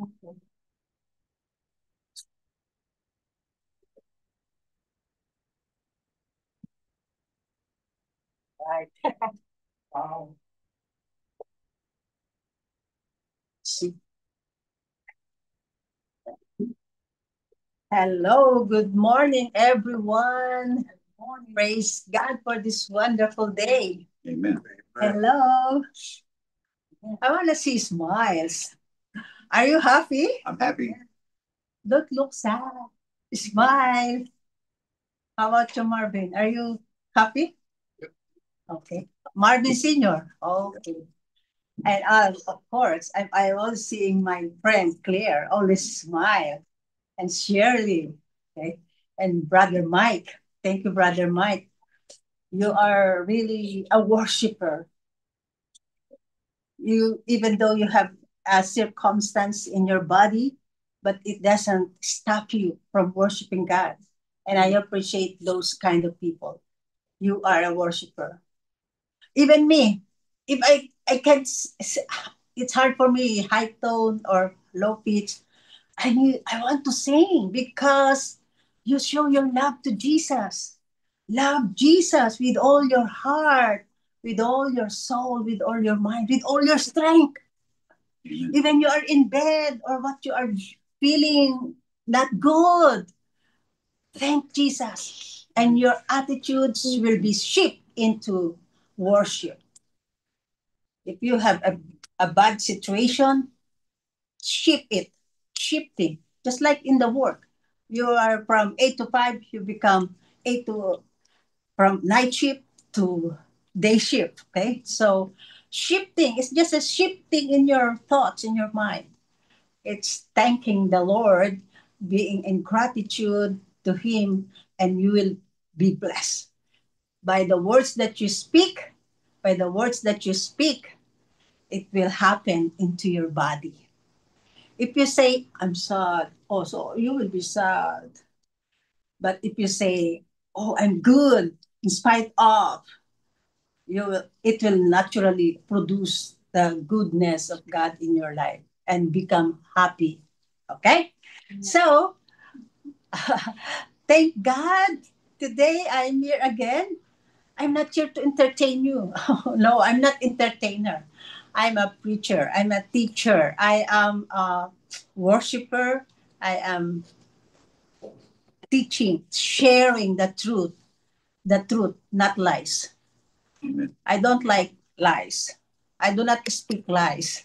Okay. Right. Wow. See. Hello, good morning, everyone. Praise God for this wonderful day. Amen. Hello. I want to see smiles. Are you happy? I'm happy. Don't look sad. Smile. How about you, Marvin? Are you happy? Okay. Marvin Senior. Okay. And of course, I was seeing my friend Claire always smile, and Shirley, okay, and Brother Mike. Thank you, Brother Mike. You are really a worshiper. You, even though you have a circumstance in your body, but it doesn't stop you from worshiping God. And I appreciate those kind of people. You are a worshiper. Even me, if I can, it's hard for me high tone or low pitch. I want to sing because you show your love to Jesus. Love Jesus with all your heart, with all your soul, with all your mind, with all your strength. Even you are in bed or what you are feeling not good, thank Jesus. And your attitudes will be shifted into worship. If you have a bad situation, shift it, shifting. Just like in the work. You are from 8 to 5, you become 8 to from night shift to day shift. Okay. So shifting is just a shifting in your thoughts, in your mind. It's thanking the Lord, being in gratitude to Him, and you will be blessed. By the words that you speak, by the words that you speak, it will happen into your body. If you say, I'm sad, also you will be sad. But if you say, oh, I'm good, in spite of, it will naturally produce the goodness of God in your life and become happy. Okay? So, thank God. Today I'm here again. I'm not here to entertain you. No, I'm not entertainer. I'm a preacher. I'm a teacher. I am a worshiper. I am teaching, sharing the truth, not lies. Amen. I don't like lies. I do not speak lies.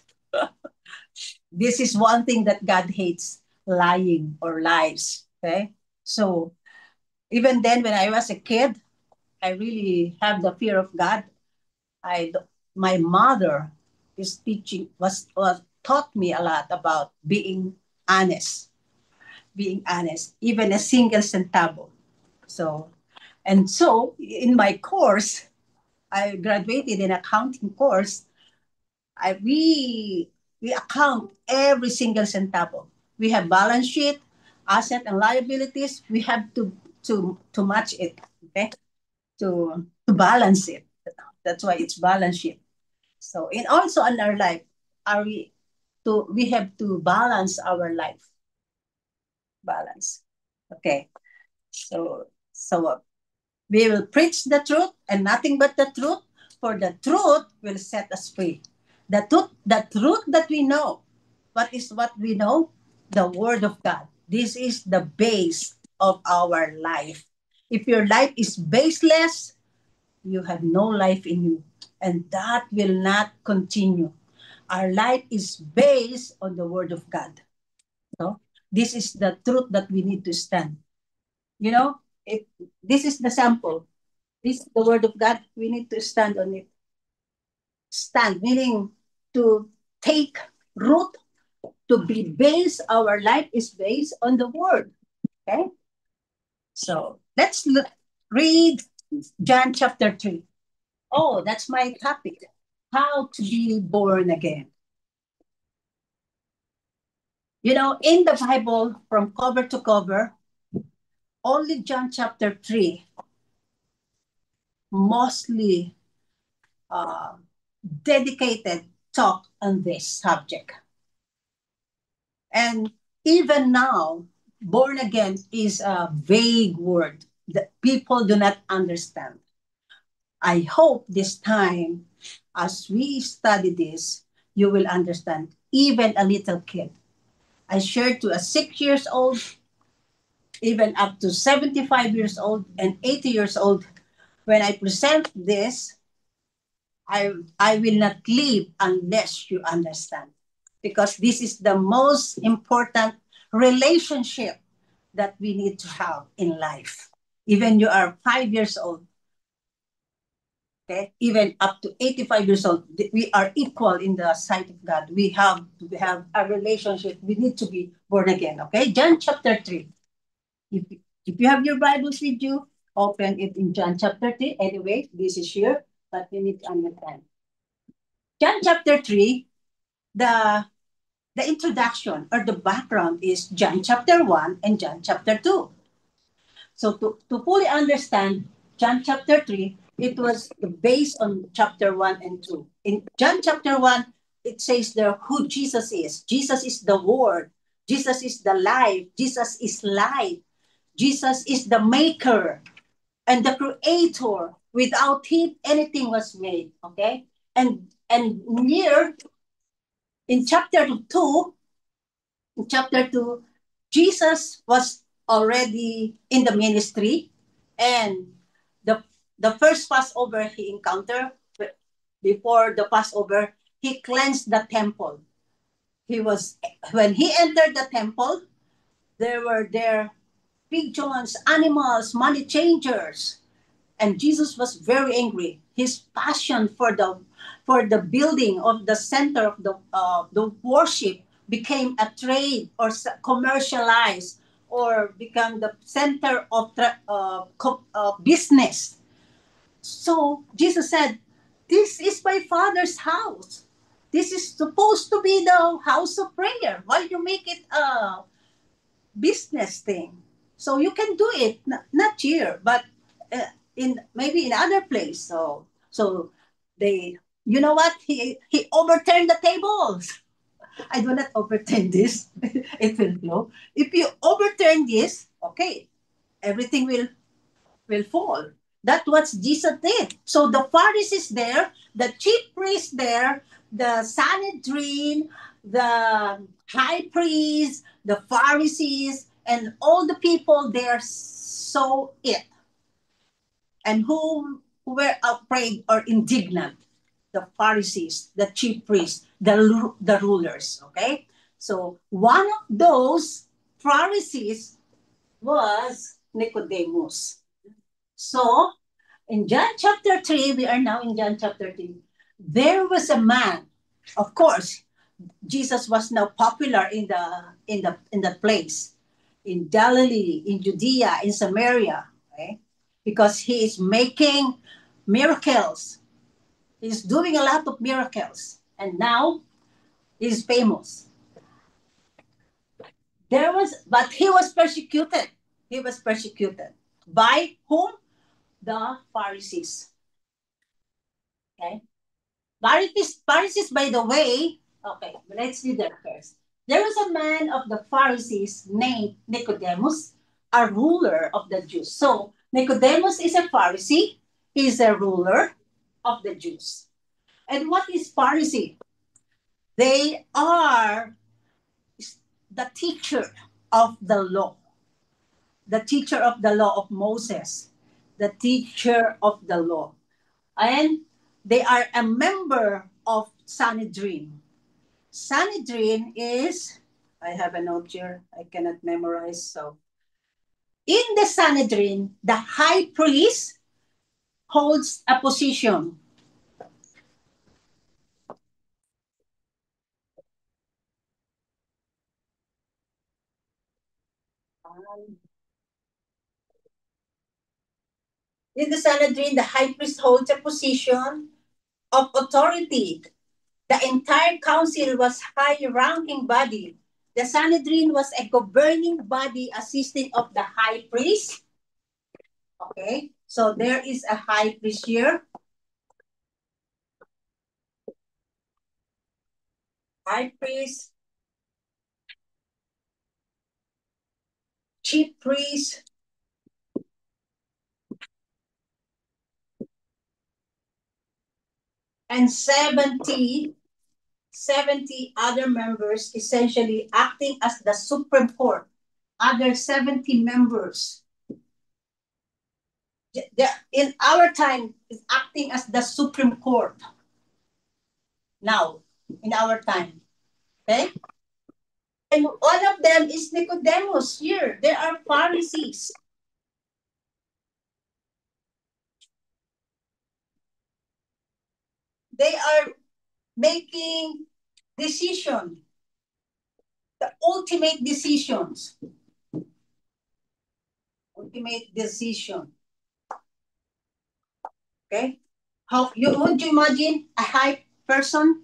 This is one thing that God hates, lying or lies. Okay? So even then, when I was a kid, I really have the fear of God. My mother is teaching was taught me a lot about being honest, even a single centavo. So in my course, I graduated in accounting course. I we account every single centavo. We have balance sheet, asset and liabilities. We have to match it, okay? To balance it. That's why it's balance sheet. So in also in our life, are we have to balance our life. Balance. Okay. So we will preach the truth and nothing but the truth, for the truth will set us free. The truth that we know. What is what we know? The word of God. This is the base of our life. If your life is baseless, you have no life in you. And that will not continue. Our life is based on the word of God. So this is the truth that we need to stand. You know, if this is the sample, this is the word of God, we need to stand on it. Stand, meaning to take root, to be based, our life is based on the word. Okay? So let's read John chapter 3. Oh, that's my topic. How to be born again. You know, in the Bible, from cover to cover, only John chapter 3 mostly dedicated talk on this subject. And even now, born again is a vague word that people do not understand. I hope this time, as we study this, you will understand. Even a little kid. I shared to a 6 years old, even up to 75 years old and 80 years old. When I present this, I will not leave unless you understand. Because this is the most important relationship that we need to have in life. Even you are 5 years old, okay, even up to 85 years old, we are equal in the sight of God. We have a relationship. We need to be born again. Okay, John chapter 3. If, if you have your Bibles with you, open it in John chapter 3. Anyway, this is here, but you need to understand. John chapter 3, the the introduction or the background is John chapter 1 and John chapter 2. So to fully understand John chapter 3, it was based on chapter 1 and 2. In John chapter 1, it says there who Jesus is. Jesus is the Word. Jesus is the life. Jesus is light. Jesus is the maker and the creator. Without him, anything was made. Okay? And near in chapter 2, Jesus was already in the ministry, and the the first Passover he encountered, before the Passover, he cleansed the temple. He was When he entered the temple, there were there pigeons, animals, money changers, and Jesus was very angry. His passion for the building of the center of the worship became a trade or commercialized or become the center of business. So Jesus said, "This is my Father's house. This is supposed to be the house of prayer. Why you make it a business thing? So you can do it, not here, but in maybe in other place." So they, you know what? He overturned the tables. I do not overturn this. It will flow. If you overturn this, okay, everything will fall. That's what Jesus did. So the Pharisees there, the chief priests there, the Sanhedrin, the high priests, the Pharisees, and all the people there saw it. And who were afraid or indignant? The Pharisees, the chief priests, the rulers. Okay? So one of those Pharisees was Nicodemus. So, in John chapter 3, we are now in John chapter 3. There was a man, of course, Jesus was now popular in the place, in Galilee, in Judea, in Samaria, okay? Because he is making miracles. He's doing a lot of miracles. And now he's famous. But he was persecuted. He was persecuted. By whom? The Pharisees. Okay. Pharisees, by the way, okay, let's read that first. There was a man of the Pharisees named Nicodemus, a ruler of the Jews. So Nicodemus is a Pharisee. He is a ruler of the Jews. And what is Pharisee? They are the teacher of the law, the teacher of the law of Moses, the teacher of the law. And they are a member of Sanhedrin. Sanhedrin is, I have a note here, I cannot memorize. So, in the Sanhedrin, the high priest holds a position. In the Sanhedrin, the high priest holds a position of authority. The entire council was high-ranking body. The Sanhedrin was a governing body assisting of the high priest. Okay, so there is a high priest here. High priest, chief priest, and 70 other members essentially acting as the Supreme Court. Other 70 members. In our time, is acting as the Supreme Court. Now, in our time. Okay? And one of them is Nicodemus here. There are Pharisees. They are making decision, the ultimate decisions. Ultimate decision. Okay? How you would you imagine a high person,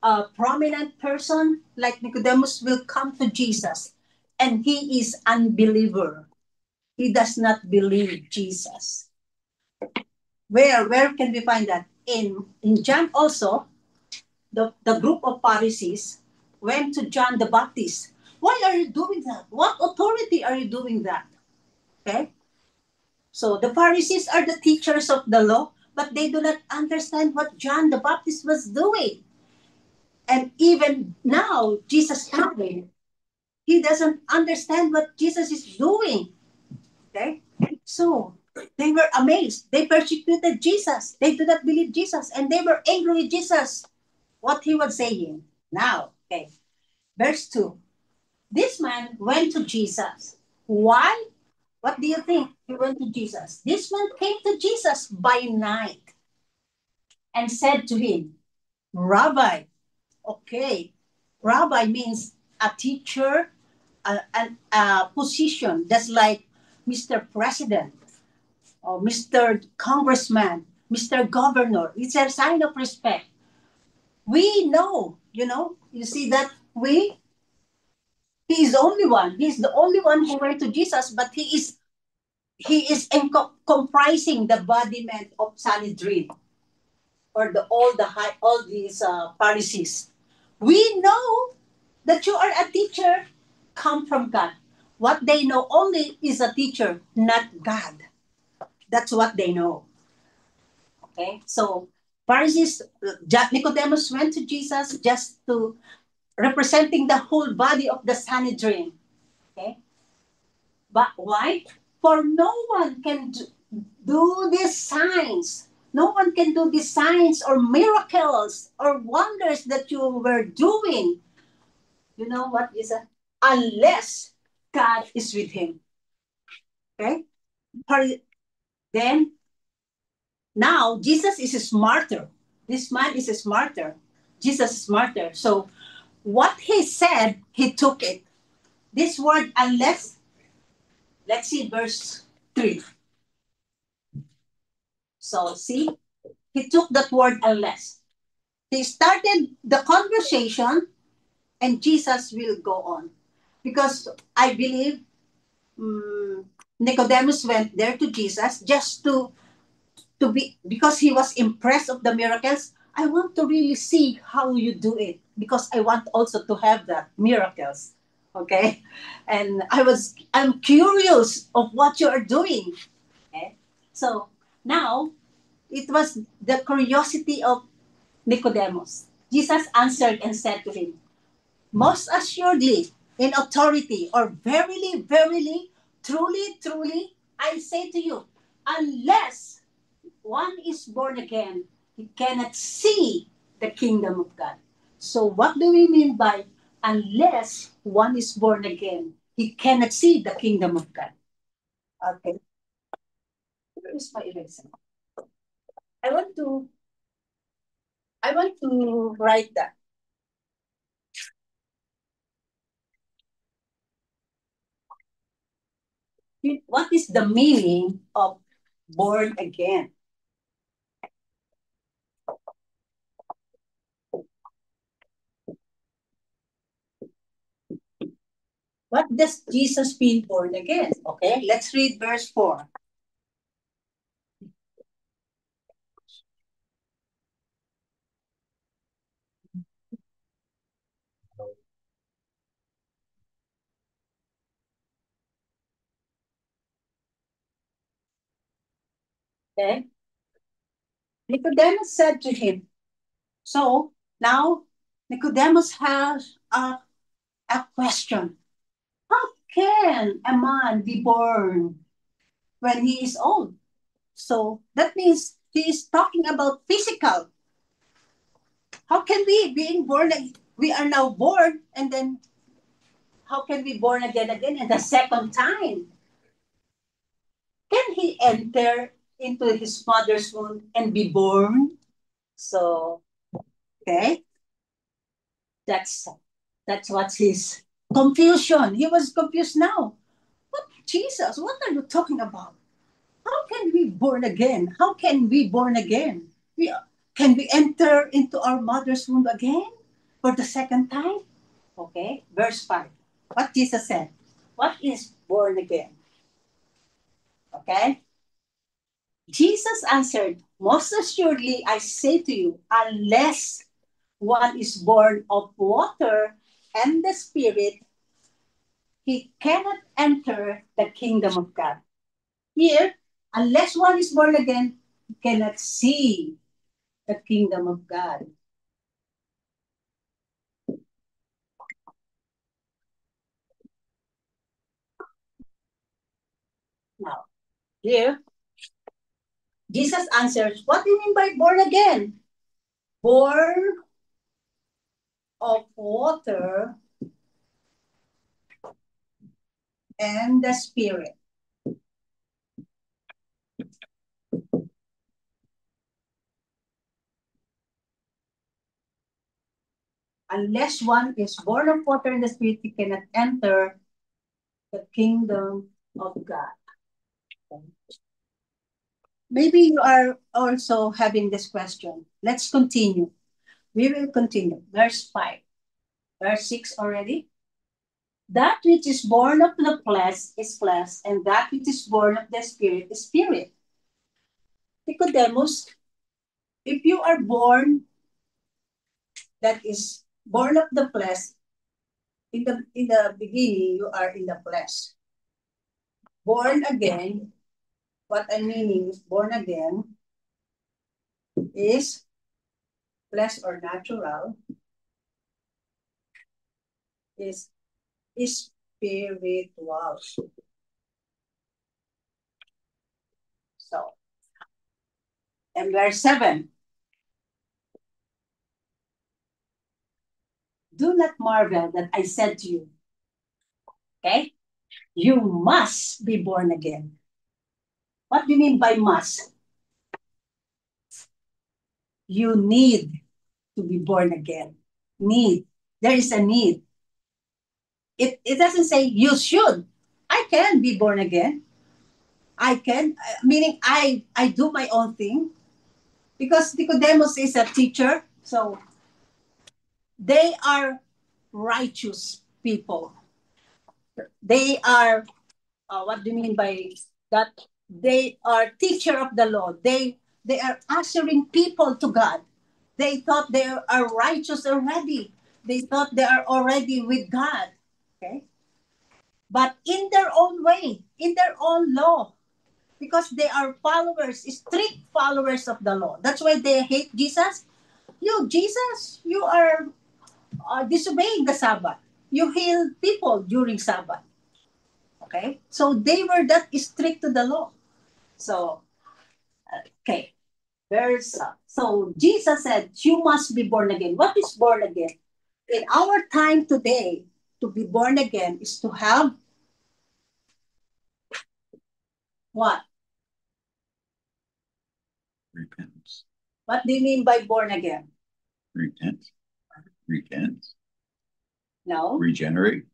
a prominent person like Nicodemus will come to Jesus and he is unbeliever. He does not believe Jesus. Where can we find that? In John also, the group of Pharisees went to John the Baptist. Why are you doing that? What authority are you doing that? Okay? So the Pharisees are the teachers of the law, but they do not understand what John the Baptist was doing. And even now, Jesus coming, he doesn't understand what Jesus is doing. Okay? So they were amazed. They persecuted Jesus. They did not believe Jesus. And they were angry with Jesus. What he was saying. Now, okay. Verse 2. This man went to Jesus. Why? What do you think he went to Jesus? This man came to Jesus by night and said to him, Rabbi, okay, Rabbi means a teacher, a position that's like Mr. President or Mr. Congressman, Mr. Governor. It's a sign of respect. We know, you see that he is the only one. He's the only one who went to Jesus, but he is comprising the embodiment of Sanhedrin or all these Pharisees. We know that you are a teacher come from God. What they know only is a teacher, not God. That's what they know. Okay, so Pharisees, Nicodemus went to Jesus just to representing the whole body of the Sanhedrin. Okay, but why? For no one can do these signs. No one can do these signs or miracles or wonders that you were doing. You know what is that? Unless God is with him. Okay? Then, now, Jesus is smarter. This man is smarter. Jesus is smarter. So, what he said, he took it. This word, unless, let's see verse 3. So, see, he took that word unless. He started the conversation and Jesus will go on. Because I believe Nicodemus went there to Jesus just to be, because he was impressed of the miracles. I want to really see how you do it because I want also to have that miracles. Okay? And I'm curious of what you are doing. Okay? So now it was the curiosity of Nicodemus. Jesus answered and said to him, most assuredly, in authority, or verily, verily, truly, truly, I say to you, unless one is born again, he cannot see the kingdom of God. So, what do we mean by unless one is born again, he cannot see the kingdom of God? Okay, where is my eraser? I want to, I want to write that. What is the meaning of born again? What does Jesus mean born again? Okay, let's read verse 4. Okay? Nicodemus said to him, so now Nicodemus has a question. How can a man be born when he is old? So that means he is talking about physical. How can we being born? We are now born, and then how can we born again and the second time? Can he enter into his mother's womb and be born? So okay, that's that's what's his confusion. He was confused now. What Jesus? What are you talking about? How can we born again? How can we born again? We can we enter into our mother's womb again for the second time? Okay, verse 5. What Jesus said. What is born again? Okay? Jesus answered, most assuredly I say to you, unless one is born of water and the Spirit, he cannot enter the kingdom of God. Here, unless one is born again, he cannot see the kingdom of God. Now, here, Jesus answers, what do you mean by born again? Born of water and the Spirit. Unless one is born of water and the Spirit, he cannot enter the kingdom of God. Maybe you are also having this question. Let's continue. We will continue. Verse 5. Verse 6 already. That which is born of the flesh is flesh, and that which is born of the Spirit is spirit. Nicodemus, if you are born, that is born of the flesh, in the beginning, you are in the flesh. Born again, what I mean is born again is flesh or natural, is spiritual. So, and verse 7. Do not marvel that I said to you, okay? You must be born again. What do you mean by must? You need to be born again. Need. There is a need. It doesn't say you should. I can be born again. I can, meaning I do my own thing. Because Nicodemus is a teacher, so they are righteous people. They are, what do you mean by that? They are teacher of the law. They are ushering people to God. They thought they are righteous already. They thought they are already with God. Okay? But in their own way, in their own law, because they are followers, strict followers of the law. That's why they hate Jesus. You, Jesus, you are disobeying the Sabbath. You heal people during Sabbath. Okay? So they were that strict to the law. So, okay. So Jesus said, you must be born again. What is born again? In our time today, to be born again is to have what? Repentance. What do you mean by born again? Repent. Repent. No. Regenerate.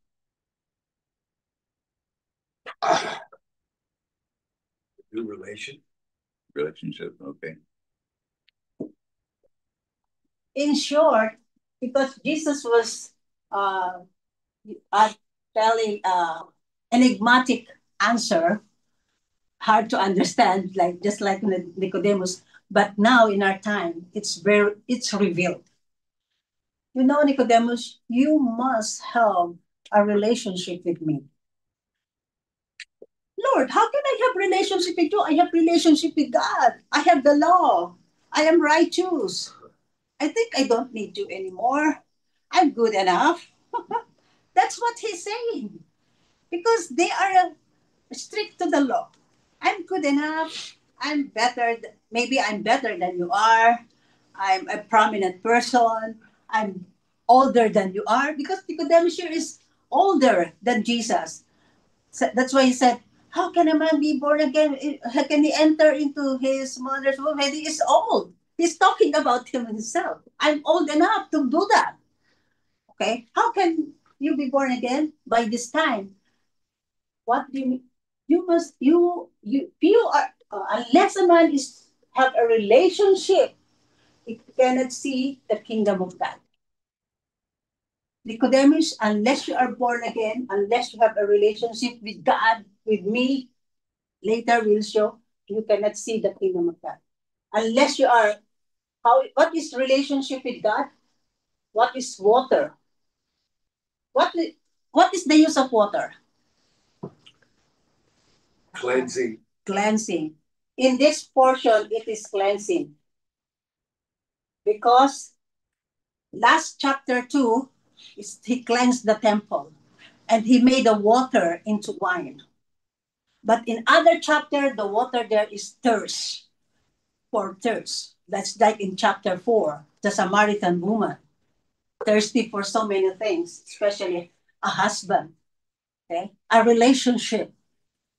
New relationship. Okay. In short, because Jesus was uh, telling enigmatic answer, hard to understand, like just like Nicodemus. But now in our time, it's revealed. You know, Nicodemus, you must have a relationship with me. Lord, how can I have relationship with you? I have relationship with God. I have the law. I am righteous. I think I don't need you anymore. I'm good enough. That's what he's saying. Because they are strict to the law. I'm good enough. I'm better. Maybe I'm better than you are. I'm a prominent person. I'm older than you are. Because Nicodemus here is older than Jesus. So that's why he said, how can a man be born again? How can he enter into his mother's womb when he is old? He's talking about him himself. I'm old enough to do that. Okay? How can you be born again by this time? What do you mean? You must, you are, unless a man is have a relationship, he cannot see the kingdom of God. Nicodemus, unless you are born again, unless you have a relationship with God, with me, later we'll show you cannot see the kingdom of God. Unless you are, what is relationship with God? What is water? What, what is the use of water? Cleansing. Cleansing. In this portion, it is cleansing. Because last chapter 2, he cleansed the temple and he made the water into wine. But in other chapter, the water there is thirst, for thirst. That's like in chapter 4, the Samaritan woman, thirsty for so many things, especially a husband, okay, a relationship.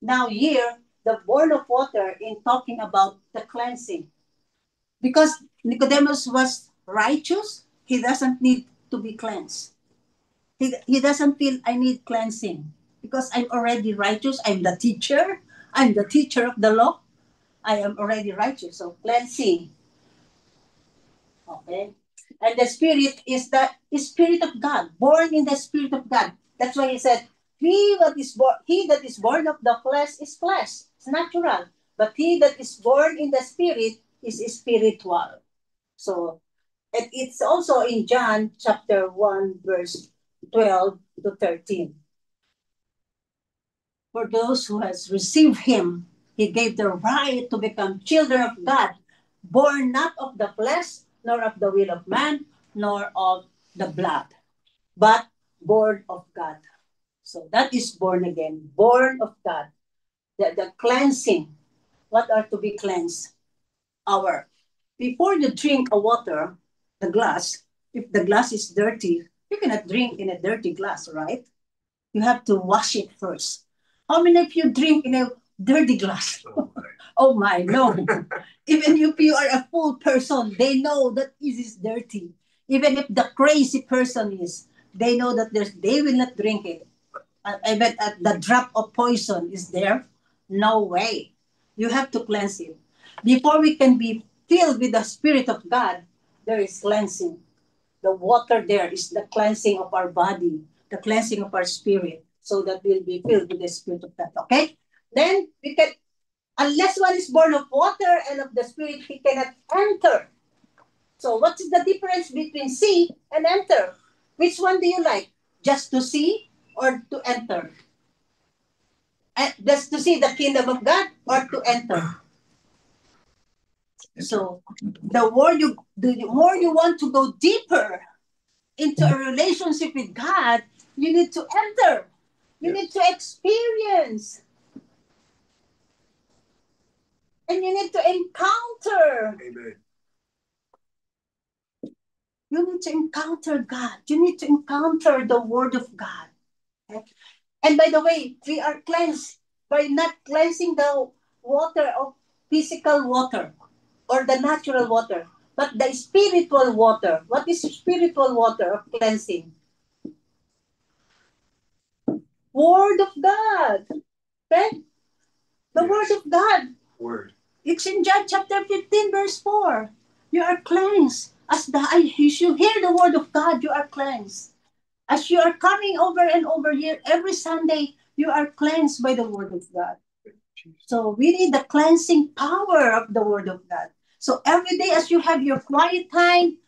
Now here, the word of water in talking about the cleansing. Because Nicodemus was righteous, he doesn't need to be cleansed. He doesn't feel I need cleansing because I'm already righteous. I'm the teacher. I'm the teacher of the law. I am already righteous. So cleansing. Okay. And the spirit is the spirit of God, born in the spirit of God. That's why he said, he that is born of the flesh is flesh. It's natural. But he that is born in the spirit is spiritual. So and it's also in John chapter 1, verse 12 to 13. For those who has received him, he gave the right to become children of God, born not of the flesh, nor of the will of man, nor of the blood, but born of God. So that is born again, born of God. The cleansing, what are to be cleansed? Our, before you drink a water, the glass, if the glass is dirty, you cannot drink in a dirty glass, right? You have to wash it first. How many of you drink in a dirty glass? Oh my. Oh my, no. Even if you are a full person, they know that it is dirty. Even if the crazy person is, they know that they will not drink it. Even the drop of poison is there. No way. You have to cleanse it. Before we can be filled with the Spirit of God, there is cleansing. The water there is the cleansing of our body, the cleansing of our spirit, so that we'll be filled with the Spirit of God. Okay? Then we can, unless one is born of water and of the Spirit, he cannot enter. So what is the difference between see and enter? Which one do you like? Just to see or to enter? Just to see the kingdom of God or to enter? So the more you want to go deeper into a relationship with God, you need to enter. You need to experience. And you need to encounter. Amen. You need to encounter God. You need to encounter the Word of God. Okay? And by the way, we are cleansed by not cleansing the water of physical water or the natural water, but the spiritual water. What is spiritual water of cleansing? Word of God. Okay? The Yes. Word of God. Word. It's in John chapter 15, verse 4. You are cleansed. As you hear the Word of God, you are cleansed. As you are coming over and over here every Sunday, you are cleansed by the Word of God. So we need the cleansing power of the Word of God. So every day as you have your quiet time,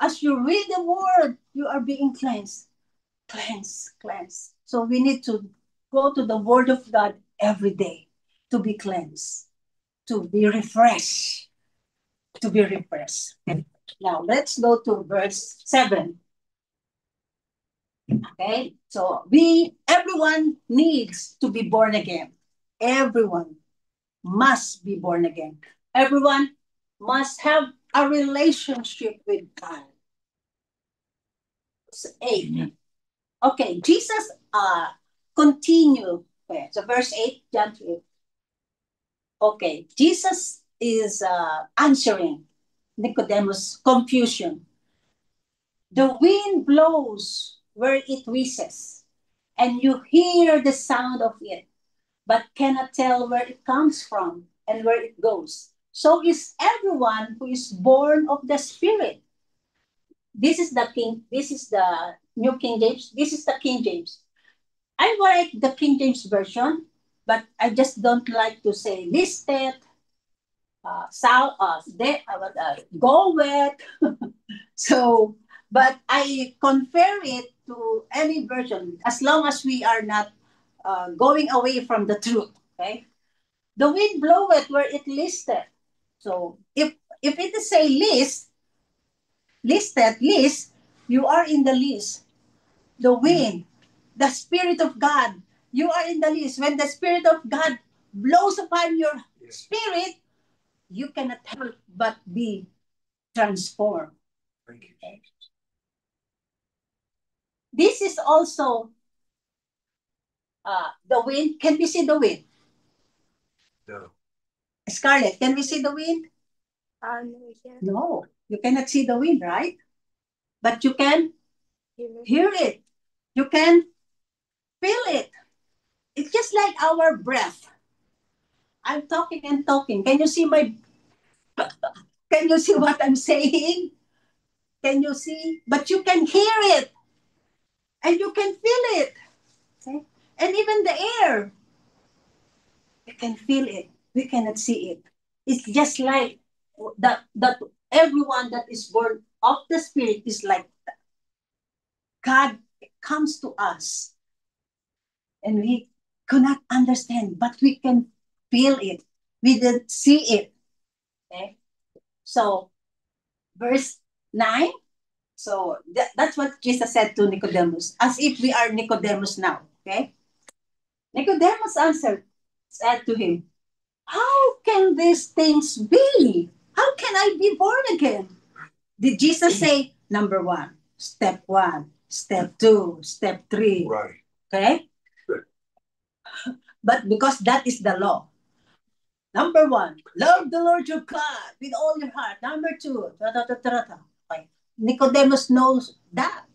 as you read the Word, you are being cleansed. Cleanse, cleanse. So we need to go to the Word of God every day to be cleansed, to be refreshed, to be refreshed. Now, let's go to verse 7. Okay, so everyone needs to be born again. Everyone must be born again. Everyone must have a relationship with God. 8. Okay, Jesus continue. Okay, so verse 8, John 3. Okay, Jesus is answering Nicodemus' confusion. The wind blows where it wishes, and you hear the sound of it, but cannot tell where it comes from and where it goes. So is everyone who is born of the Spirit. This is the New King James. This is the King James. I like the King James version, but I just don't like to say listed, go with. So, but I compare it to any version as long as we are not going away from the truth. Okay, the wind bloweth where it listed. So if it is a list, you are in the list. The wind, the Spirit of God, you are in the list. When the Spirit of God blows upon your spirit, you cannot help but be transformed. Thank you. This is also the wind. Can we see the wind? No. Scarlett, can we see the wind? No, you cannot see the wind, right? But you can hear it. You can feel it. It's just like our breath. I'm talking and talking. Can you see my? Can you see what I'm saying? Can you see? But you can hear it, and you can feel it. Okay? And even the air, you can feel it. We cannot see it. It's just like that everyone that is born of the Spirit is like that. God comes to us and we cannot understand, but we can feel it. We didn't see it. Okay? So, verse 9. So, that's what Jesus said to Nicodemus, as if we are Nicodemus now. Okay? Nicodemus said to him, how can these things be? How can I be born again? Did Jesus say, number 1, step 1, step 2, step 3? Right. Okay? Good. But because that is the law. Number 1, love the Lord your God with all your heart. Number 2, okay. Nicodemus knows that.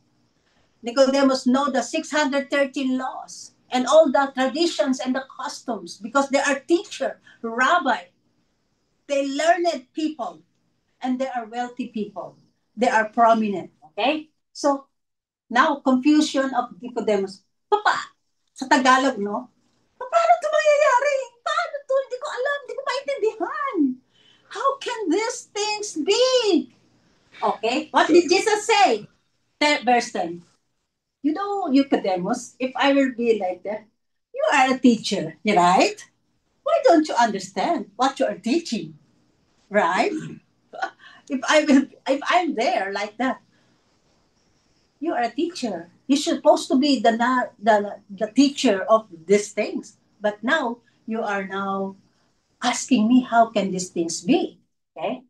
Nicodemus know the 613 laws and all the traditions and the customs because they are teacher, rabbi. They learned people and they are wealthy people. They are prominent. Okay? So, now, confusion of Nicodemus. Papa, sa Tagalog, no? Paano ito mangyayari? Paano ito? Hindi ko alam. Hindi ko maintindihan. How can these things be? Okay? What did Jesus say? Verse 10. You know, Nicodemus, if I will be like that, you are a teacher, right? Why don't you understand what you are teaching? Right? If I'm there like that, you are a teacher. You're supposed to be the teacher of these things. But now you are now asking me how can these things be? Okay?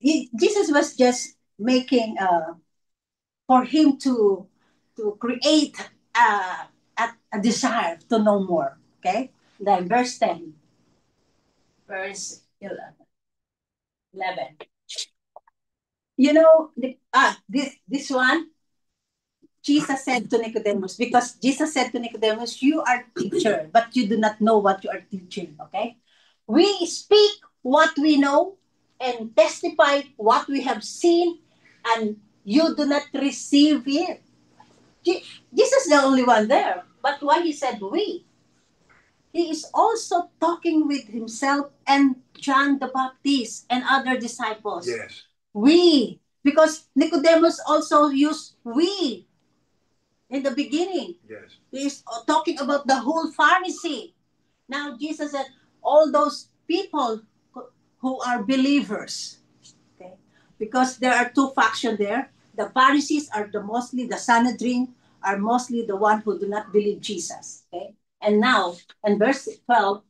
Jesus was just making for him to create a desire to know more. Okay? Then verse 10. Verse 11. You know, this one, Jesus said to Nicodemus, because Jesus said to Nicodemus, you are teacher, but you do not know what you are teaching, okay? We speak what we know and testify what we have seen, and you do not receive it. Jesus is the only one there, but why he said we? He is also talking with himself and John the Baptist and other disciples. Yes. We, because Nicodemus also used we. in the beginning. Yes. He's talking about the whole Pharisee. Now Jesus said, all those people who are believers. Okay? Because there are two factions there. The Pharisees are mostly the Sanhedrin, are mostly the one who do not believe Jesus. Okay? And now, in verse 12,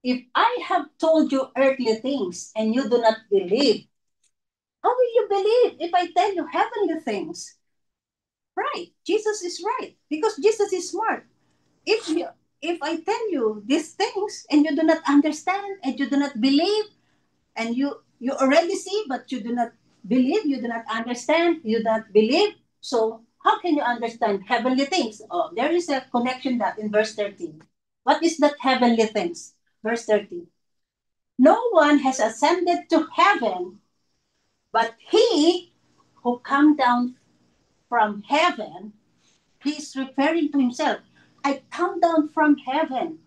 if I have told you earthly things and you do not believe, how will you believe if I tell you heavenly things? Right. Jesus is right. Because Jesus is smart. If you if I tell you these things and you do not understand and you do not believe, and you already see but you do not believe, you do not understand, you do not believe, so how can you understand heavenly things? Oh, there is a connection that in verse 13. What is that heavenly things? Verse 13. No one has ascended to heaven but he who come down from heaven. He's referring to himself. I come down from heaven,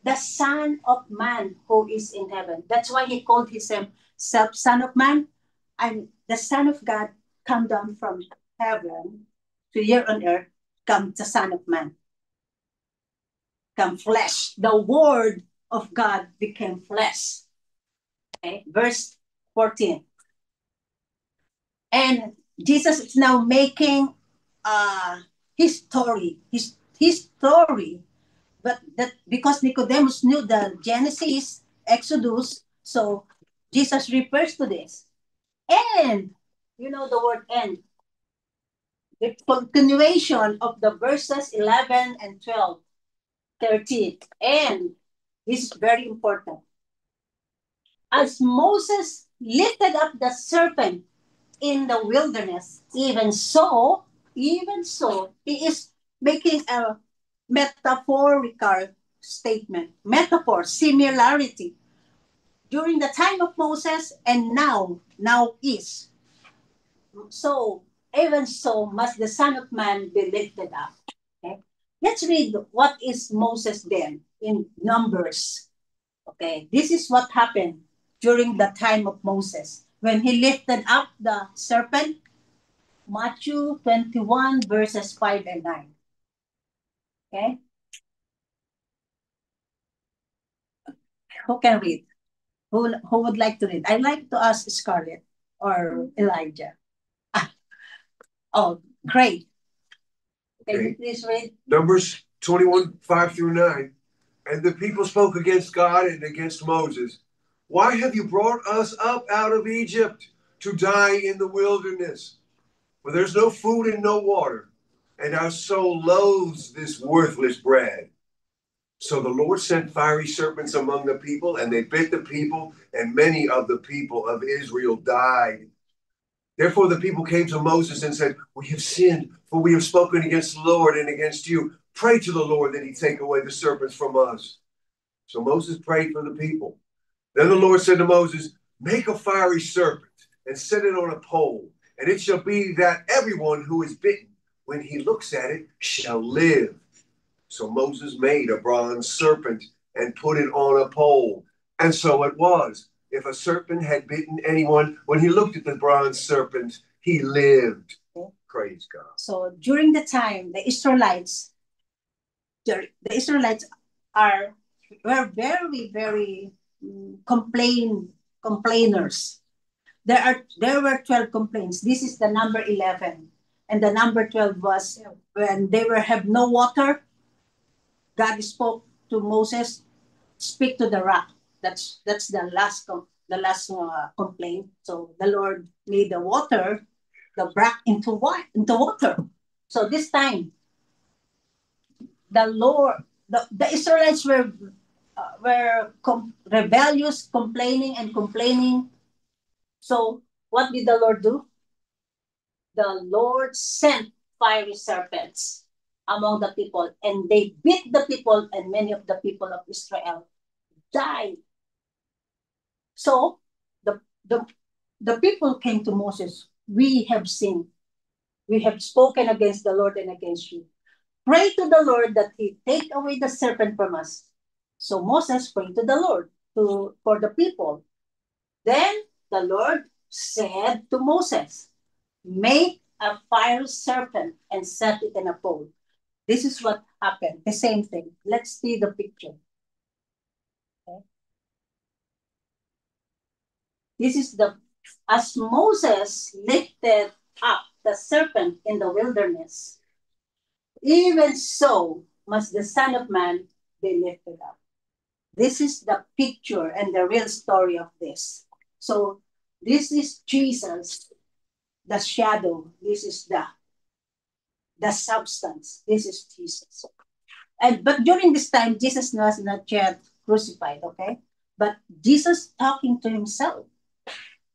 the Son of Man who is in heaven. That's why he called himself Son of Man. I'm the Son of God, come down from heaven to here on earth, come the Son of Man, come flesh. The Word of God became flesh. Okay, verse 14. And Jesus is now making his story, his story. But that because Nicodemus knew the Genesis, Exodus, so Jesus refers to this. And you know the word "and." The continuation of the verses 11 and 12, 13. And this is very important. As Moses lifted up the serpent in the wilderness, even so, he is making a metaphorical statement. Metaphor, similarity. During the time of Moses and now is. So, even so must the Son of Man be lifted up. Okay? Let's read what is Moses then in Numbers. Okay, this is what happened during the time of Moses. When he lifted up the serpent, Matthew 21 verses 5 and 9. Okay? Who can read? Who would like to read? I'd like to ask Scarlett or Elijah. Oh, great. Can you Okay. please read? Numbers 21, 5 through 9. And the people spoke against God and against Moses. Why have you brought us up out of Egypt to die in the wilderness? For there's no food and no water, and our soul loathes this worthless bread. So the Lord sent fiery serpents among the people, and they bit the people, and many of the people of Israel died. Therefore the people came to Moses and said, we have sinned, for we have spoken against the Lord and against you. Pray to the Lord that he take away the serpents from us. So Moses prayed for the people. Then the Lord said to Moses, make a fiery serpent and set it on a pole, and it shall be that everyone who is bitten, when he looks at it, shall live. So Moses made a bronze serpent and put it on a pole. And so it was. If a serpent had bitten anyone, when he looked at the bronze serpent, he lived. Praise God. So during the time, the Israelites were very, very complainers. There were 12 complaints. This is the number 11. And the number 12 was when they have no water, God spoke to Moses, speak to the rock. That's the last complaint. So the Lord made the water, the rock into water. So this time, the Lord, the Israelites were rebellious, complaining and complaining. So what did the Lord do? The Lord sent fiery serpents among the people, and they beat the people, and many of the people of Israel died. So the, the, the people came to Moses. We have sinned. We have spoken against the Lord and against you. Pray to the Lord that he take away the serpent from us. So Moses prayed to the Lord for the people. Then the Lord said to Moses, make a fire serpent and set it in a pole. This is what happened. The same thing. Let's see the picture. Okay. This is as Moses lifted up the serpent in the wilderness, even so must the Son of Man be lifted up. This is the picture and the real story of this. So this is Jesus, the shadow. This is the substance. This is Jesus. But during this time, Jesus was not yet crucified, okay? But Jesus talking to himself.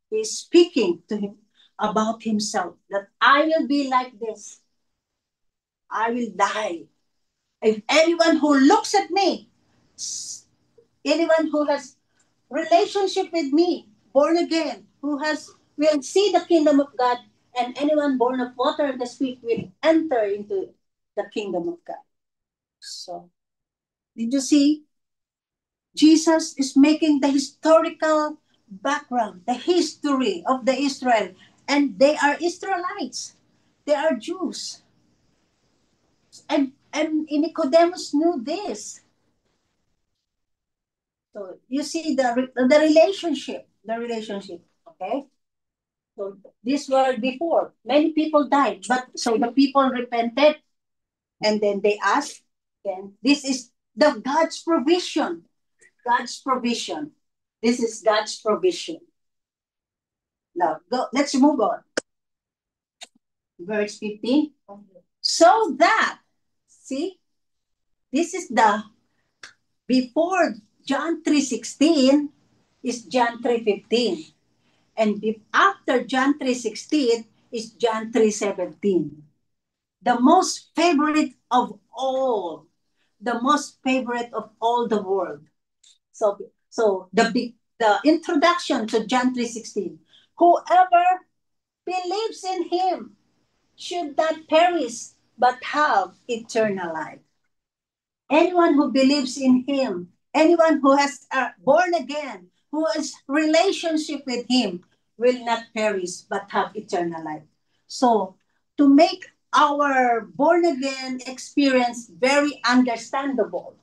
He's speaking to him about himself, that I will be like this. I will die. If anyone who looks at me, anyone who has relationship with me, born again, will see the kingdom of God, and anyone born of water and the Spirit will enter into the kingdom of God. So, did you see? Jesus is making the historical background, the history of the Israel, and they are Israelites. They are Jews. And Nicodemus knew this. So you see the relationship, okay? So this was before. Many people died, but so the people repented, and then they asked, then this is the God's provision. God's provision. This is God's provision. Now, let's move on. Verse 15. So that, see, this is before John 3:16 is John 3:15. And after John 3:16 is John 3:17. The most favorite of all. The most favorite of all the world. So the introduction to John 3:16. Whoever believes in him should not perish but have eternal life. Anyone who believes in him, anyone who has born again, who has relationship with him, will not perish but have eternal life. So to make our born again experience very understandable,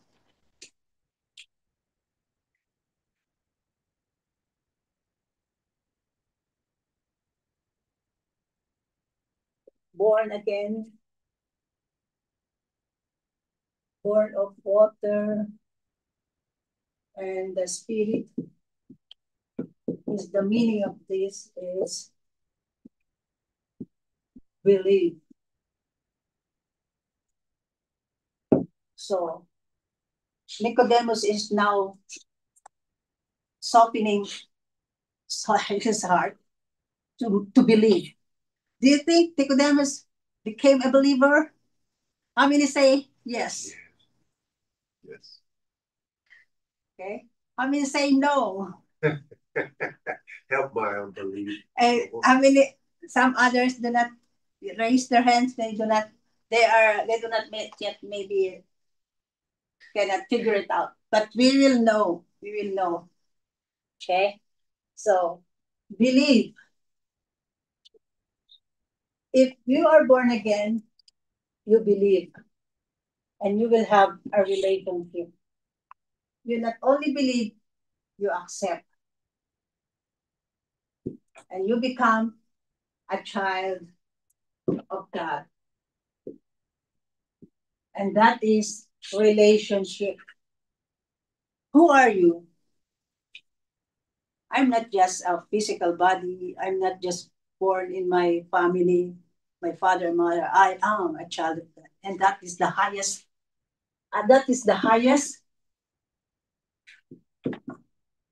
born again, born of water and the Spirit, is the meaning of this is believe. So Nicodemus is now softening his heart to believe. Do you think Nicodemus became a believer? How many say yes? Yes. Okay. How many say no? Help my unbelief. And how many? Some others do not raise their hands. They do not. They do not yet maybe cannot figure it out. But we will know. We will know. Okay. So believe. If you are born again, you believe, and you will have a relationship. You not only believe, you accept, and you become a child of God. And that is relationship. Who are you? I'm not just a physical body. I'm not just born in my family, my father and mother. I am a child of God. And that is the highest. That is the highest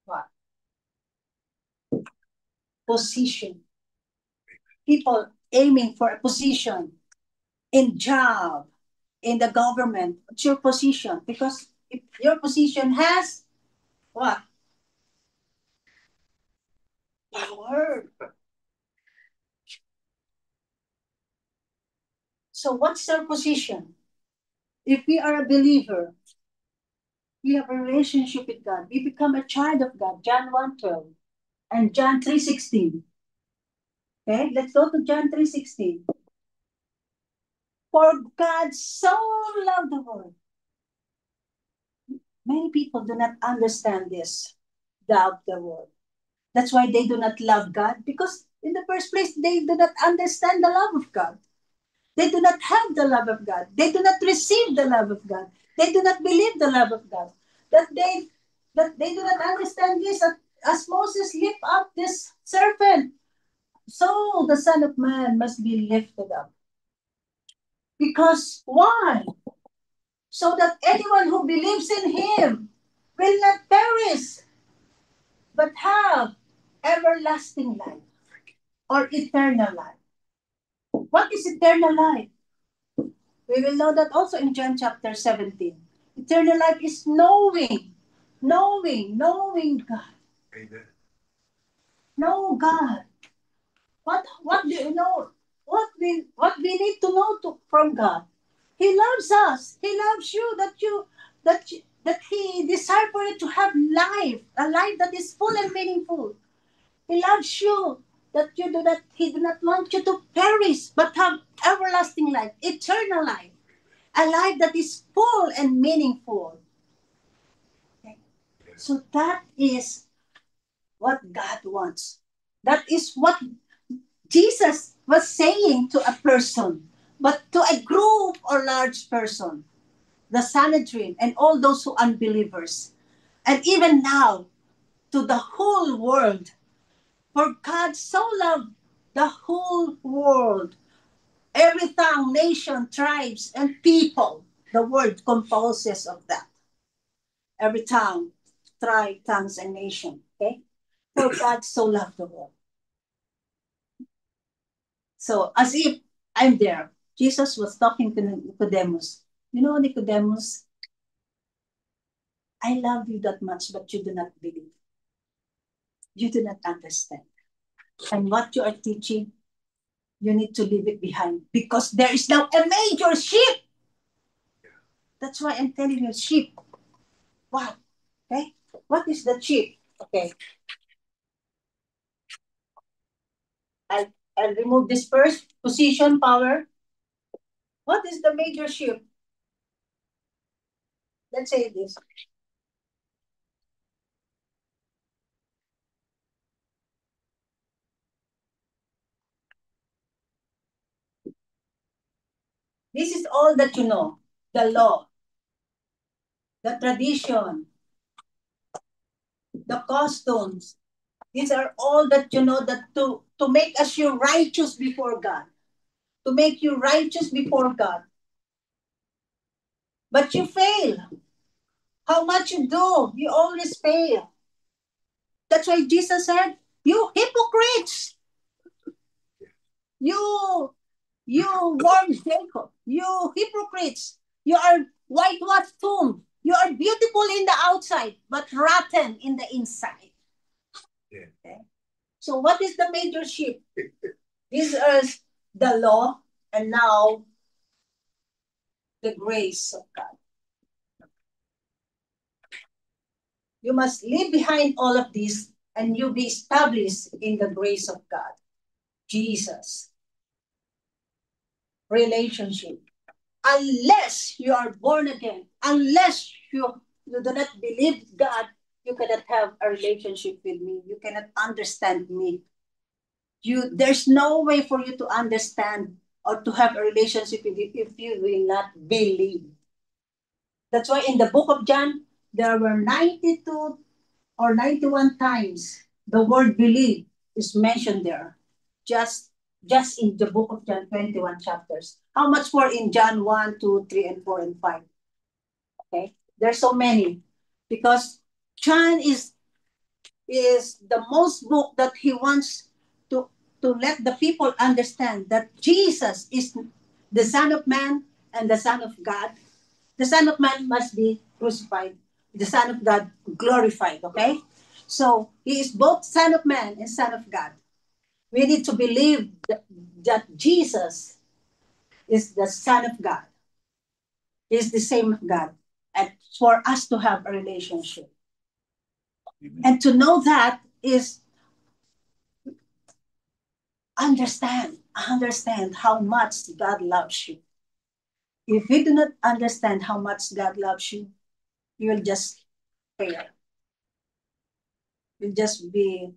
what? Position. People aiming for a position in job, in the government. What's your position? Because if your position has what? Power. So what's our position? If we are a believer, we have a relationship with God. We become a child of God. John 1:12 and John 3:16. Okay, let's go to John 3:16. For God so loved the world. Many people do not understand this, love the world. That's why they do not love God, because in the first place, they do not understand the love of God. They do not have the love of God. They do not receive the love of God. They do not believe the love of God. That they do not understand this, as Moses lift up this serpent, so the Son of Man must be lifted up. Because why? So that anyone who believes in him will not perish, but have everlasting life or eternal life. What is eternal life? We will know that also in John chapter 17. Eternal life is knowing God. Amen. Know God. What do you know? What we need to know from God. He loves us. He loves you that He desires for you to have life, a life that is full and meaningful. He loves you that He do not want you to perish, but have everlasting life, eternal life, a life that is full and meaningful. Okay. So that is what God wants. That is what Jesus was saying to a person, but to a group or large person, the Sanhedrin and all those who unbelievers, and even now to the whole world. For God so loved the whole world, every tongue, nation, tribes, and people. The word composes of that. Every tongue, tribe, tongues, and nation. Okay? For God so loved the world. So as if I'm there, Jesus was talking to Nicodemus. You know, Nicodemus, I love you that much, but you do not believe. You do not understand. And what you are teaching, you need to leave it behind because there is now a major shift. That's why I'm telling you, sheep. What? Okay? What is the sheep? Okay. I'll remove this first. Position, power. What is the major sheep? Let's say this. This is all that you know. The law, the tradition, the customs. These are all that you know that to make us you righteous before God. To make you righteous before God. But you fail. How much you do, you always fail. That's why Jesus said, you hypocrites, you worm Jacob, you hypocrites, you are whitewashed tomb. You are beautiful in the outside, but rotten in the inside. Yeah. Okay? So what is the major shift? This is the law, and now the grace of God. You must leave behind all of this and you be established in the grace of God. Jesus. Relationship. Unless you are born again, unless you do not believe God, you cannot have a relationship with me. You cannot understand me. There's no way for you to understand or to have a relationship with you if you will not believe. That's why in the book of John, there were 92 or 91 times the word believe is mentioned there. Just in the book of John, 21 chapters. How much more in John 1, 2, 3, and 4, and 5? Okay? There's so many. Because John is the most book that he wants to let the people understand that Jesus is the Son of Man and the Son of God. The Son of Man must be crucified. The Son of God glorified, okay? So, he is both Son of Man and Son of God. We need to believe that Jesus is the Son of God. He is the same God. And for us to have a relationship. Amen. And to know that is understand how much God loves you. If you do not understand how much God loves you, you will just fail. You'll just be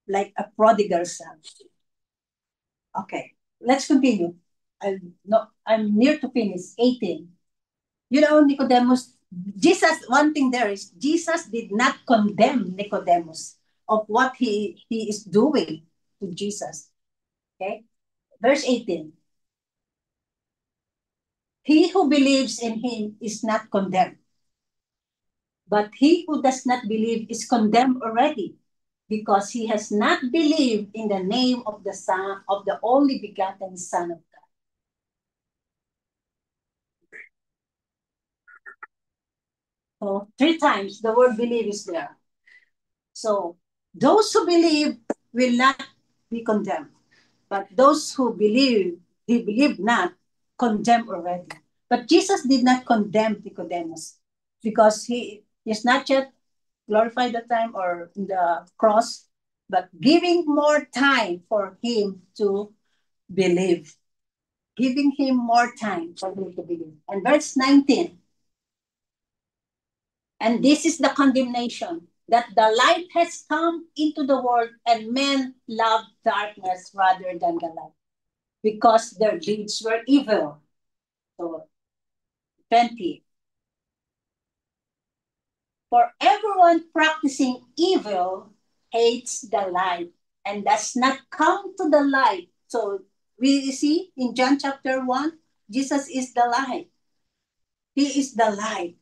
like a prodigal son. Okay, let's continue. I'm near to finish. 18. You know, Nicodemus, Jesus, one thing there is, Jesus did not condemn Nicodemus of what he is doing to Jesus. Okay? Verse 18. He who believes in him is not condemned, but he who does not believe is condemned already, because he has not believed in the name of the Son of the only begotten Son of God. So 3 times the word believe is there. So those who believe will not be condemned, but those who believe, he believed not, condemned already. But Jesus did not condemn Nicodemus because he is not yet glorified the time or in the cross, but giving more time for him to believe. Giving him more time for him to believe. And verse 19. And this is the condemnation, that the light has come into the world and men love darkness rather than the light, because their deeds were evil. So 20. For everyone practicing evil hates the light and does not come to the light. So we see in John chapter 1, Jesus is the light. He is the light.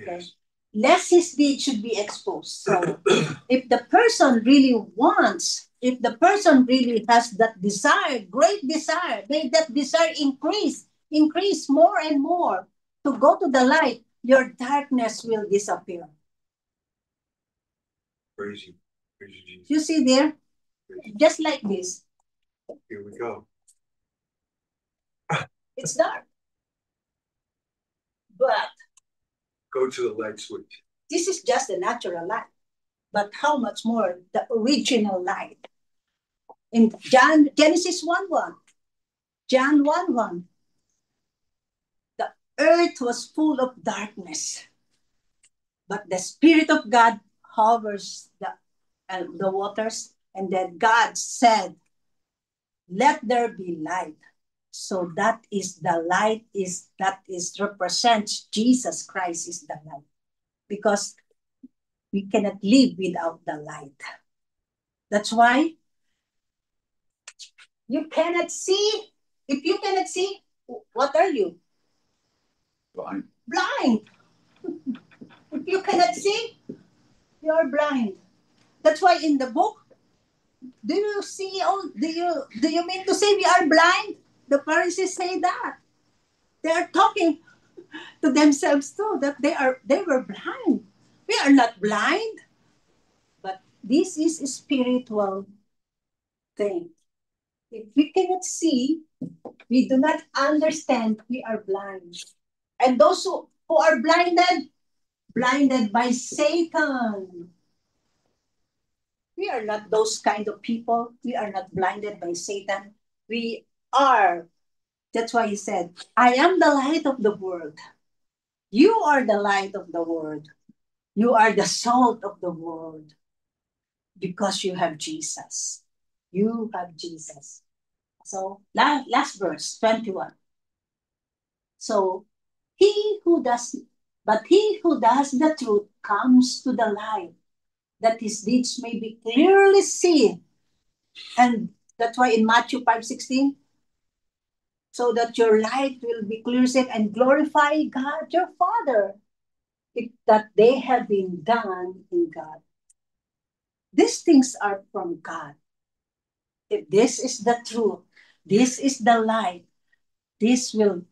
Okay? Yes. Lest his deed should be exposed. So if the person really wants, if the person really has that desire, great desire, may that desire increase more and more to go to the light, your darkness will disappear. Praise you. Praise you, Jesus. You see there? Praise you. Just like this. Here we go. It's dark. But Go to the light switch. this is just the natural light. But how much more the original light? In Genesis 1:1, John 1:1, the earth was full of darkness, but the Spirit of God hovers the waters, and then God said, "Let there be light." So that is the light that represents Jesus Christ is the light, because we cannot live without the light. That's why you cannot see. If you cannot see, what are you? Blind. Blind. If you cannot see, you are blind. That's why in the book, do you mean to say we are blind? The Pharisees say that. They are talking to themselves too, that they were blind. We are not blind. But this is a spiritual thing. If we cannot see, we do not understand, we are blind. And those who are blinded by Satan. We are not those kind of people. We are not blinded by Satan. We are. That's why he said, "I am the light of the world." You are the light of the world. You are the salt of the world because you have Jesus. You have Jesus. So last verse, 21. So but he who does the truth comes to the light, that his deeds may be clearly seen. And that's why in Matthew 5:16, so that your light will be clear seen and glorify God your Father, that they have been done in God. These things are from God. If this is the truth, this is the light, this will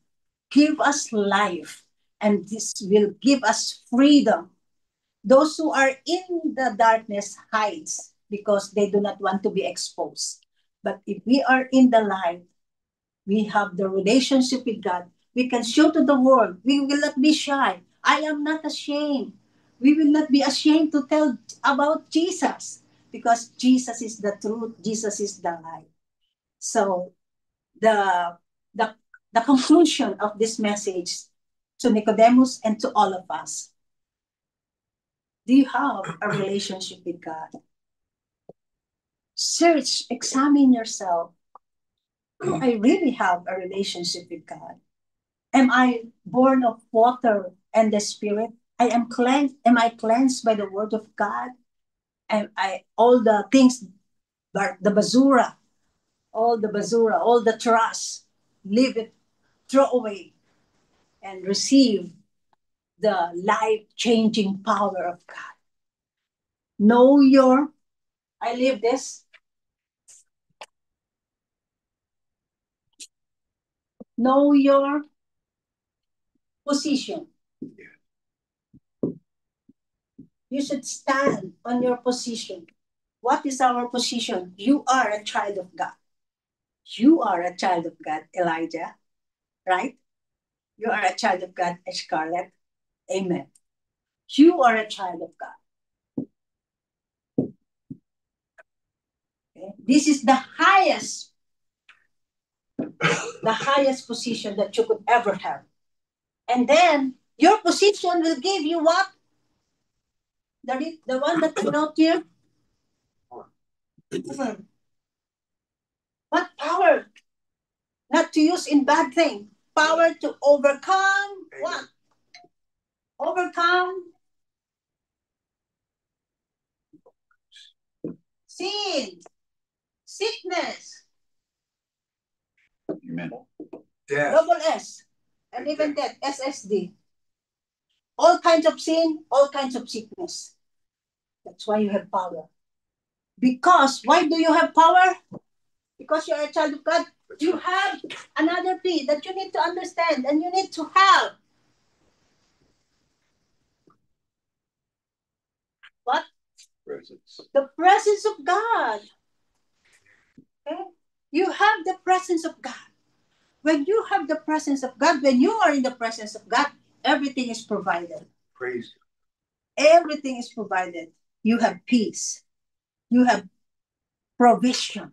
give us life, and this will give us freedom. Those who are in the darkness hides because they do not want to be exposed. But if we are in the light, we have the relationship with God. We can show to the world. We will not be shy. I am not ashamed. We will not be ashamed to tell about Jesus, because Jesus is the truth. Jesus is the light. So the the conclusion of this message to Nicodemus and to all of us. Do you have a relationship with God? Search, examine yourself. Do I really have a relationship with God? Am I born of water and the Spirit? Am I cleansed by the word of God? And all the things, the basura, all the trash, leave it, throw away, and receive the life-changing power of God. I leave this. Know your position. You should stand on your position. What is our position? You are a child of God. You are a child of God, Elijah, right? You are a child of God, Scarlett. Amen. You are a child of God. Okay? This is the highest position that you could ever have. And then your position will give you what? The one that you note here? What power? Not to use in bad thing. Power to overcome what? Overcome sin, sickness. Amen. Death. Double S. And even that, SSD. All kinds of sin, all kinds of sickness. That's why you have power. Because, why do you have power? Because you're a child of God. You have another P that you need to understand and you need to have. What? Presence. The presence of God. Okay? You have the presence of God. When you have the presence of God, when you are in the presence of God, everything is provided. Praise God. Everything is provided. You have peace. You have provision.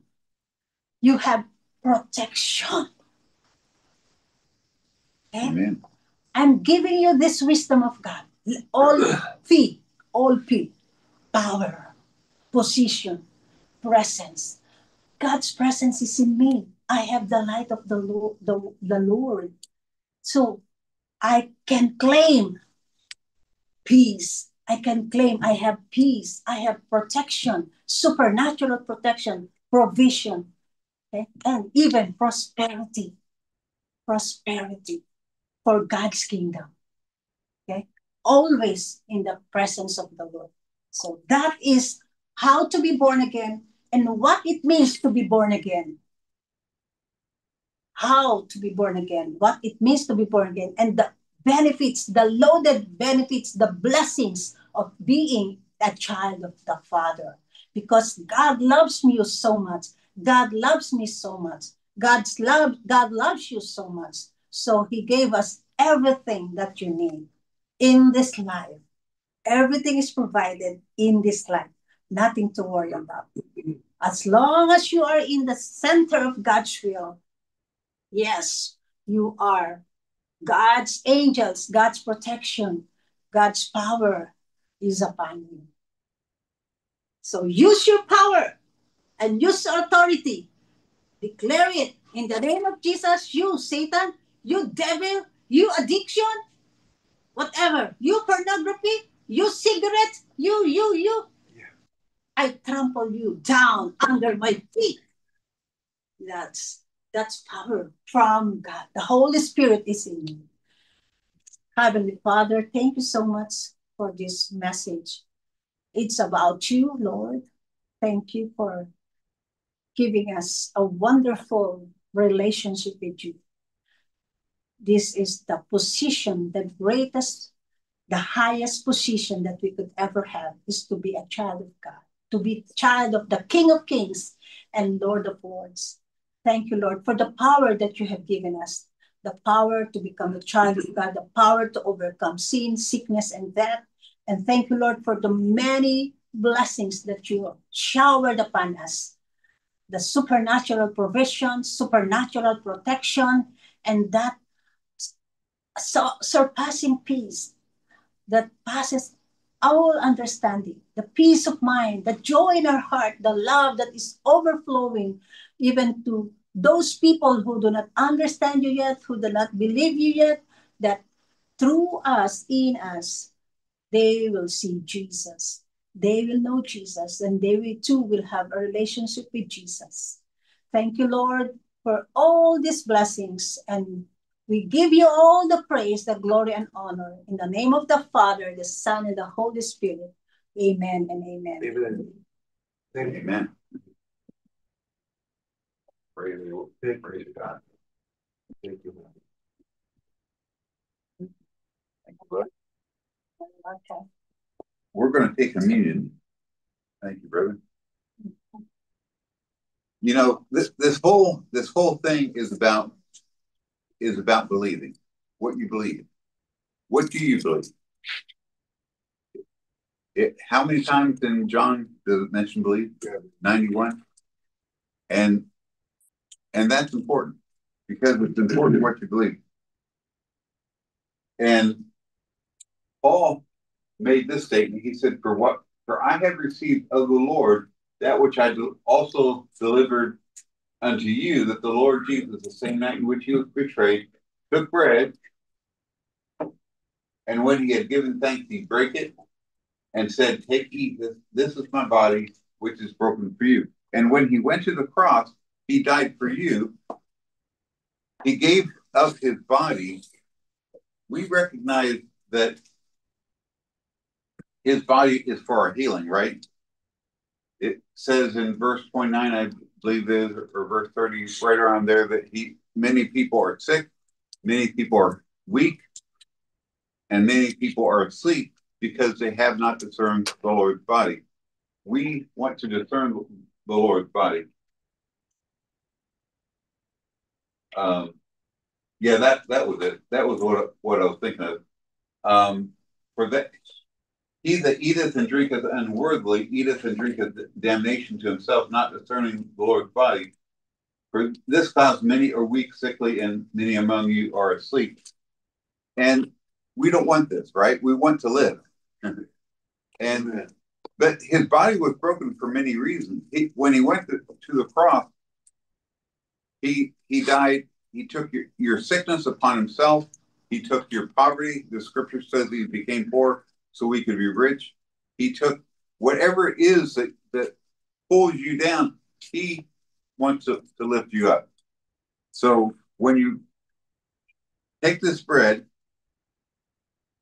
You have protection. Okay? Amen. I'm giving you this wisdom of God. All P, power, position, presence. God's presence is in me. I have the light of the Lord. So I can claim peace. I can claim I have peace. I have protection, supernatural protection, provision, okay? And even prosperity. Prosperity for God's kingdom. Okay? Always in the presence of the Lord. So that is how to be born again and what it means to be born again. How to be born again, what it means to be born again, and the benefits, the loaded benefits, the blessings of being a child of the Father. Because God loves me so much. God loves me so much. God loves you so much. So he gave us everything that you need in this life. Everything is provided in this life. Nothing to worry about. As long as you are in the center of God's will, yes, you are. God's angels, God's protection, God's power is upon you. So use your power and use your authority. Declare it in the name of Jesus. You Satan, you devil, you addiction, whatever, you pornography, you cigarette, you. Yeah. I trample you down under my feet. That's power from God. The Holy Spirit is in you. Heavenly Father, thank you so much for this message. It's about you, Lord. Thank you for giving us a wonderful relationship with you. This is the position, the greatest, the highest position that we could ever have is to be a child of God, to be a child of the King of Kings and Lord of Lords. Thank you, Lord, for the power that you have given us, the power to become a child of God, the power to overcome sin, sickness, and death. And thank you, Lord, for the many blessings that you showered upon us, the supernatural provision, supernatural protection, And that surpassing peace that passes all understanding, the peace of mind, the joy in our heart, the love that is overflowing even to those people who do not understand you yet, who do not believe you yet, that through us, in us, they will see Jesus. They will know Jesus, and they will too will have a relationship with Jesus. Thank you, Lord, for all these blessings, and we give you all the praise, the glory, and honor. In the name of the Father, the Son, and the Holy Spirit. Amen and amen. Amen. Amen. Praise God. Thank you. Thank you, brother. Okay. We're going to take communion. Thank you, brother. You know, this whole thing is about believing what you believe. What do you believe? How many times in John does it mention believe? 91. And that's important because it's important what you believe. And Paul made this statement. He said, For I have received of the Lord that which I also delivered unto you, that the Lord Jesus, the same night in which he was betrayed, took bread, and when he had given thanks, he brake it and said, Take, eat this. This is my body, which is broken for you. And when he went to the cross, he died for you. He gave up his body. We recognize that his body is for our healing, right? It says in verse 29, I believe it is, or verse 30, right around there, that many people are sick, many people are weak, and many people are asleep because they have not discerned the Lord's body. We want to discern the Lord's body. Yeah, that was it. That was what I was thinking of. For that, he that eateth and drinketh unworthily eateth and drinketh damnation to himself, not discerning the Lord's body. For this cause many are weak, sickly, and many among you are asleep. And we don't want this, right? We want to live. But his body was broken for many reasons. When he went to the cross, he died. He took your sickness upon himself. He took your poverty. The scripture says he became poor so we could be rich. He took whatever it is that pulls you down. He wants to lift you up. So when you take this bread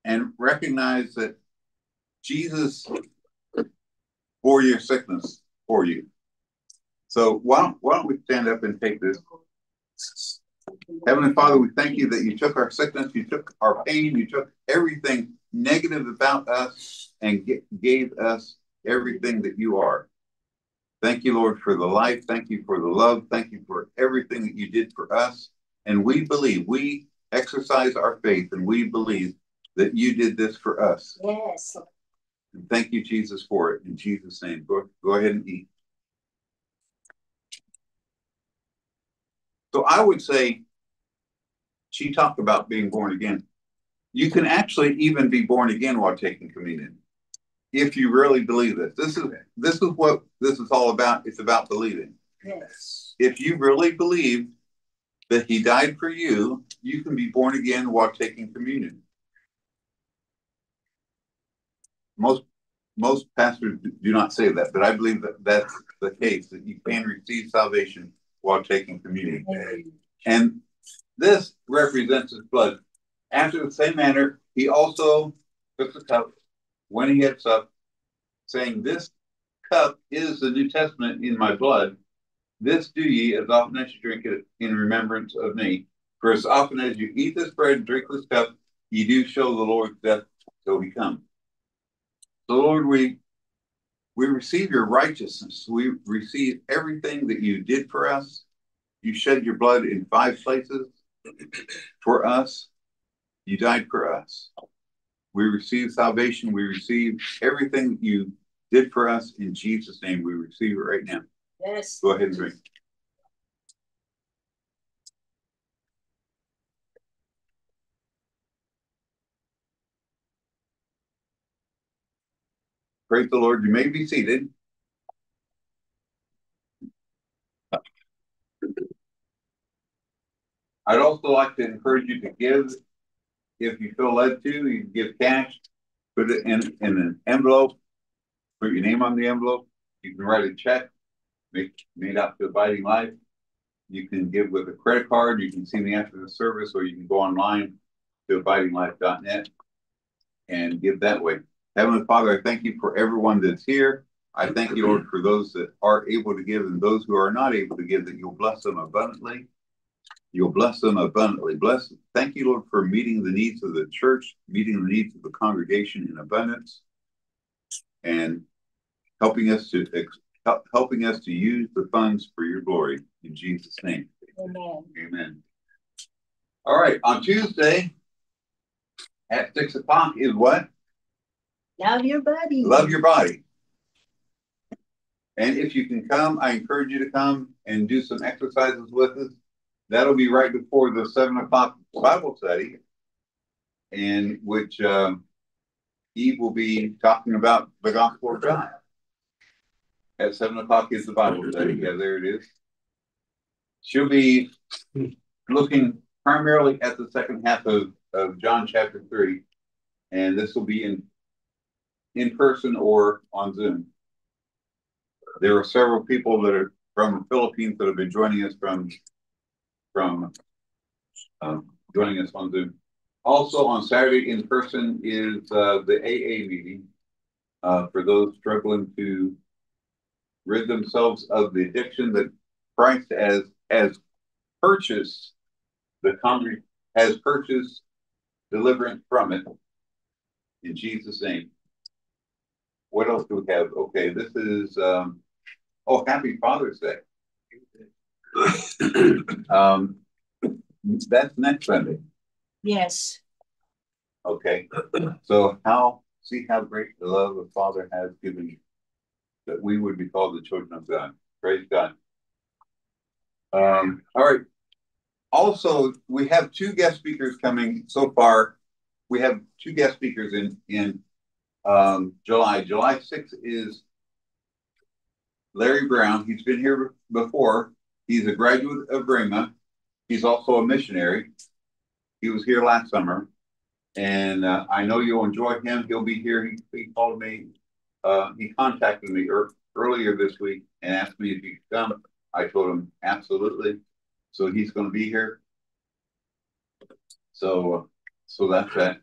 and recognize that Jesus bore your sickness for you. So why don't we stand up and take this? Heavenly Father, we thank you that you took our sickness, you took our pain, you took everything negative about us and gave us everything that you are. Thank you, Lord, for the life. Thank you for the love. Thank you for everything that you did for us. And we believe, we exercise our faith, and we believe that you did this for us. Yes. And thank you, Jesus, for it. In Jesus' name, go ahead and eat. So I would say, she talked about being born again. You can actually even be born again while taking communion, if you really believe this. This is what this is all about. It's about believing. Yes. If you really believe that he died for you, you can be born again while taking communion. Most pastors do not say that, but I believe that that's the case, that you can receive salvation while taking communion. And this represents his blood. After the same manner, he also took the cup when he had supped, saying, This cup is the New Testament in my blood. This do ye as often as you drink it in remembrance of me. For as often as you eat this bread and drink this cup, ye do show the Lord's death till he come. So, Lord, we receive your righteousness. We receive everything that you did for us. You shed your blood in 5 places for us. You died for us. We receive salvation. We receive everything that you did for us. In Jesus' name, we receive it right now. Yes. Go ahead and drink. Praise the Lord. You may be seated. I'd also like to encourage you to give. If you feel led to, you can give cash, put it in an envelope, put your name on the envelope. You can write a check, made out to Abiding Life. You can give with a credit card. You can see me after the service, or you can go online to abidinglife.net and give that way. Heavenly Father, I thank you for everyone that's here. I thank you, Lord, for those that are able to give and those who are not able to give, that you'll bless them abundantly. You'll bless them abundantly. Thank you, Lord, for meeting the needs of the church, meeting the needs of the congregation in abundance, and helping us to use the funds for your glory. In Jesus' name. Amen. Amen. All right. On Tuesday at 6 o'clock is what? Love your body. Love your body. And if you can come, I encourage you to come and do some exercises with us. That'll be right before the 7 o'clock Bible study, in which Eve will be talking about the Gospel of John. At 7 o'clock is the Bible study. Yeah, there it is. She'll be looking primarily at the second half of John chapter 3, and this will be in person or on Zoom. There are several people that are from the Philippines that have been joining us from joining us on Zoom. Also on Saturday in person is the AA meeting for those struggling to rid themselves of the addiction that Christ has purchased. The congregation has purchased deliverance from it. In Jesus' name. What else do we have? Okay, this is Happy Father's Day. That's next Sunday. Yes. Okay. So see how great the love the Father has given you, that we would be called the children of God. Praise God. All right. Also, we have two guest speakers coming so far. We have two guest speakers in July. July 6th is Larry Brown. He's been here before. He's a graduate of Rhema. He's also a missionary. He was here last summer, and I know you'll enjoy him. He'll be here. He called me. He contacted me earlier this week and asked me if he could come. I told him absolutely. So he's going to be here. So that's that.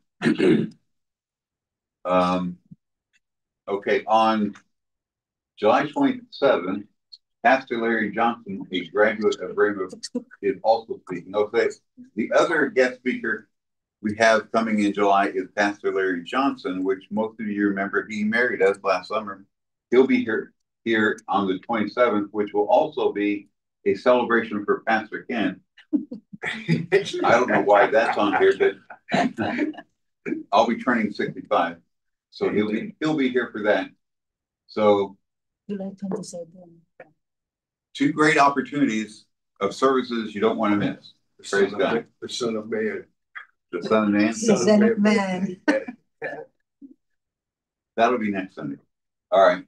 Okay, on July 27th, Pastor Larry Johnson, a graduate of Rhema, is also speaking. Okay, the other guest speaker we have coming in July is Pastor Larry Johnson, which most of you remember he married us last summer. He'll be here on the 27th, which will also be a celebration for Pastor Ken. I don't know why that's on here, but I'll be turning 65, so he'll be here for that. So, two great opportunities of services you don't want to miss. Praise God. The Son of Man. The Son of Man. The Son of Man. That'll be next Sunday. All right.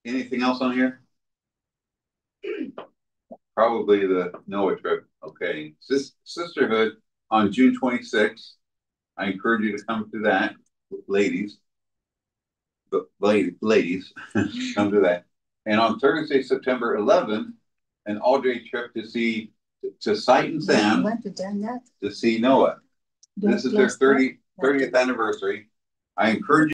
Anything else on here? Probably the Noah trip. Okay. Sisterhood on June 26th. I encourage you to come to that, ladies. Ladies, come to that. And on Thursday, September 11th, an all-day trip to Sight and Sound to see Noah. This is their 30th anniversary. I encourage you